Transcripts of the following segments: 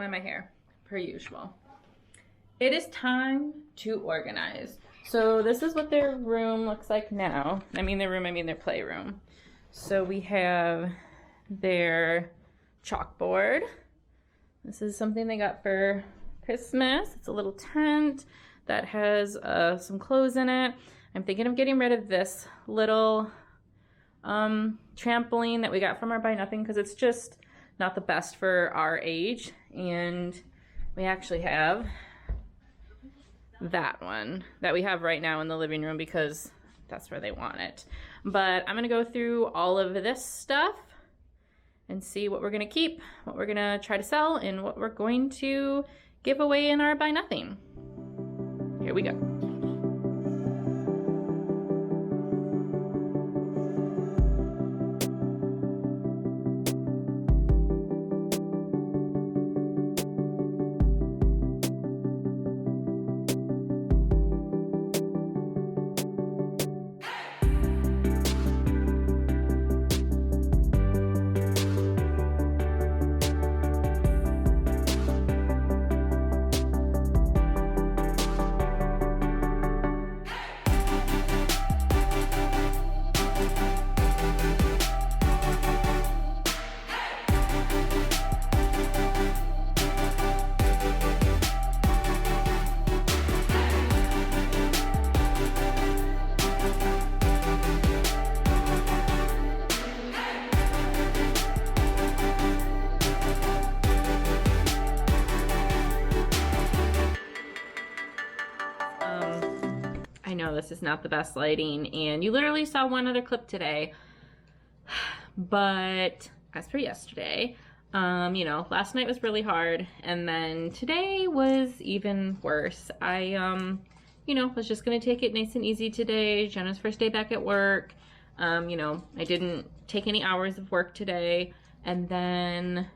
mind my hair, per usual. It is time to organize. So this is what their room looks like now. I mean their room, I mean their playroom. So we have their chalkboard. This is something they got for Christmas. It's a little tent that has some clothes in it. I'm thinking of getting rid of this little trampoline that we got from our Buy Nothing because it's just not the best for our age. And we actually have that one that we have right now in the living room because that's where they want it. But I'm gonna go through all of this stuff and see what we're gonna keep, what we're gonna try to sell, and what we're going to give away in our Buy Nothing. Here we go. I know this is not the best lighting, and you literally saw one other clip today, but as for yesterday, you know, last night was really hard, and then today was even worse. I, you know, was just gonna take it nice and easy today. Jenna's first day back at work. You know, I didn't take any hours of work today, and then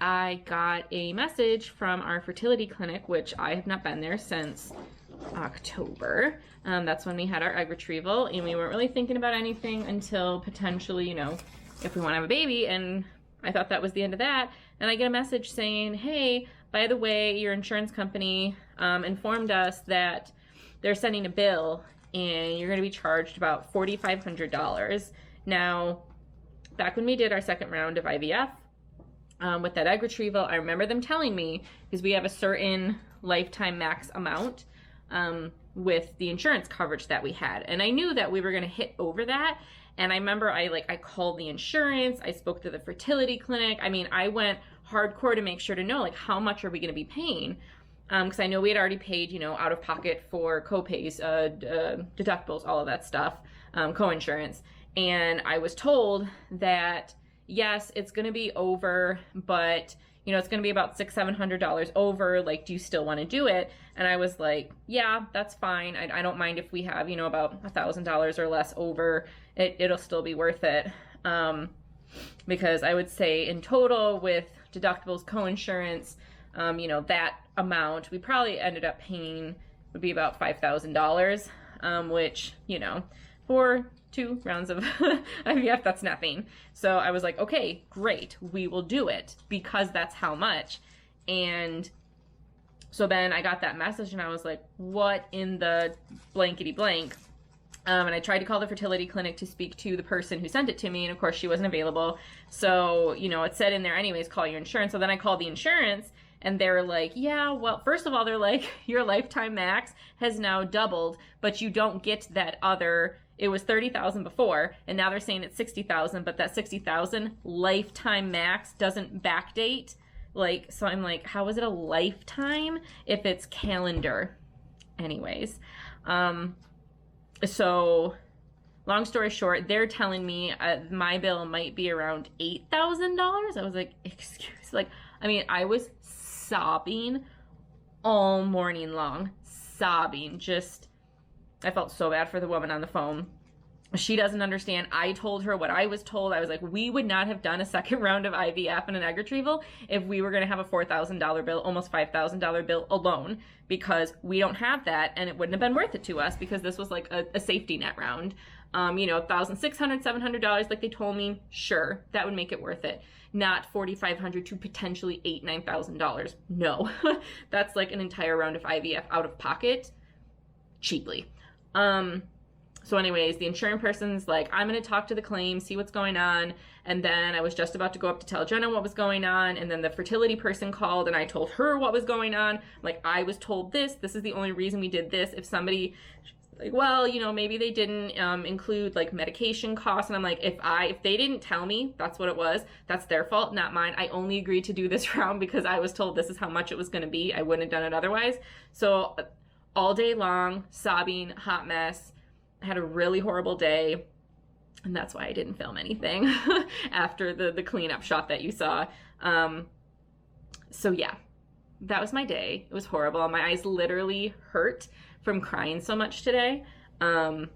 I got a message from our fertility clinic, which I have not been there since October. That's when we had our egg retrieval, and we weren't really thinking about anything until potentially, you know, if we want to have a baby, and I thought that was the end of that. And I get a message saying, hey, by the way, your insurance company informed us that they're sending a bill and you're going to be charged about $4,500. Now, back when we did our second round of IVF with that egg retrieval, I remember them telling me, because we have a certain lifetime max amount with the insurance coverage that we had, and I knew that we were going to hit over that. And I remember I called the insurance, I spoke to the fertility clinic. I mean, I went hardcore to make sure to know, like, how much are we going to be paying, because I know we had already paid, you know, out of pocket for co-pays, deductibles, all of that stuff, co-insurance. And I was told that yes, it's going to be over, but you know, it's going to be about $600-700 over. Like, do you still want to do it? And I was like, yeah, that's fine. I don't mind if we have, you know, about $1,000 or less over. It'll still be worth it. Because I would say in total with deductibles, co-insurance, you know, that amount we probably ended up paying would be about $5,000, which, you know, for 2 rounds of IVF, that's nothing. So I was like, okay, great, we will do it because that's how much. And so then I got that message and I was like, what in the blankety blank? And I tried to call the fertility clinic to speak to the person who sent it to me, and of course she wasn't available. So, you know, it said in there anyways, call your insurance. So then I called the insurance, and they were like, yeah, well, first of all, they're like, your lifetime max has now doubled, but you don't get that other, it was $30,000 before, and now they're saying it's $60,000, but that $60,000 lifetime max doesn't backdate. Like, so I'm like, how is it a lifetime if it's calendar? Anyways, so long story short, they're telling me my bill might be around $8,000. I was like, excuse, like, I mean, I was sobbing all morning long, sobbing. Just, I felt so bad for the woman on the phone. She doesn't understand. I told her what I was told. I was like, we would not have done a second round of IVF and an egg retrieval if we were going to have a $4,000 bill, almost $5,000 bill alone, because we don't have that, and it wouldn't have been worth it to us because this was like a safety net round. You know, $1,600, $700 like they told me, sure, that would make it worth it. Not $4,500 to potentially $8,000, $9,000. No, that's like an entire round of IVF out of pocket, cheaply. So anyways, the insurance person's like, I'm going to talk to the claim, see what's going on. And then I was just about to go up to tell Jenna what was going on. And then the fertility person called and I told her what was going on. Like, I was told this is the only reason we did this. If somebody, like, well, you know, maybe they didn't include like medication costs. And I'm like, if they didn't tell me that's what it was, that's their fault, not mine. I only agreed to do this round because I was told this is how much it was going to be. I wouldn't have done it otherwise. So all day long, sobbing, hot mess. I had a really horrible day, and that's why I didn't film anything after the cleanup shot that you saw. So yeah, that was my day. It was horrible. My eyes literally hurt from crying so much today. And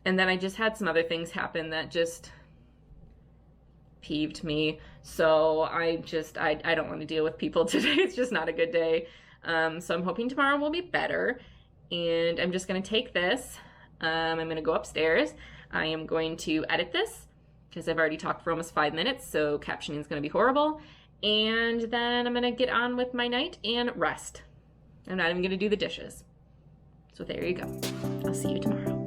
then I just had some other things happen that just peeved me. So I don't want to deal with people today. It's just not a good day. So I'm hoping tomorrow will be better. And I'm just going to take this. I'm going to go upstairs. I am going to edit this because I've already talked for almost 5 minutes, so captioning is going to be horrible. And then I'm going to get on with my night and rest. I'm not even going to do the dishes. So there you go. I'll see you tomorrow.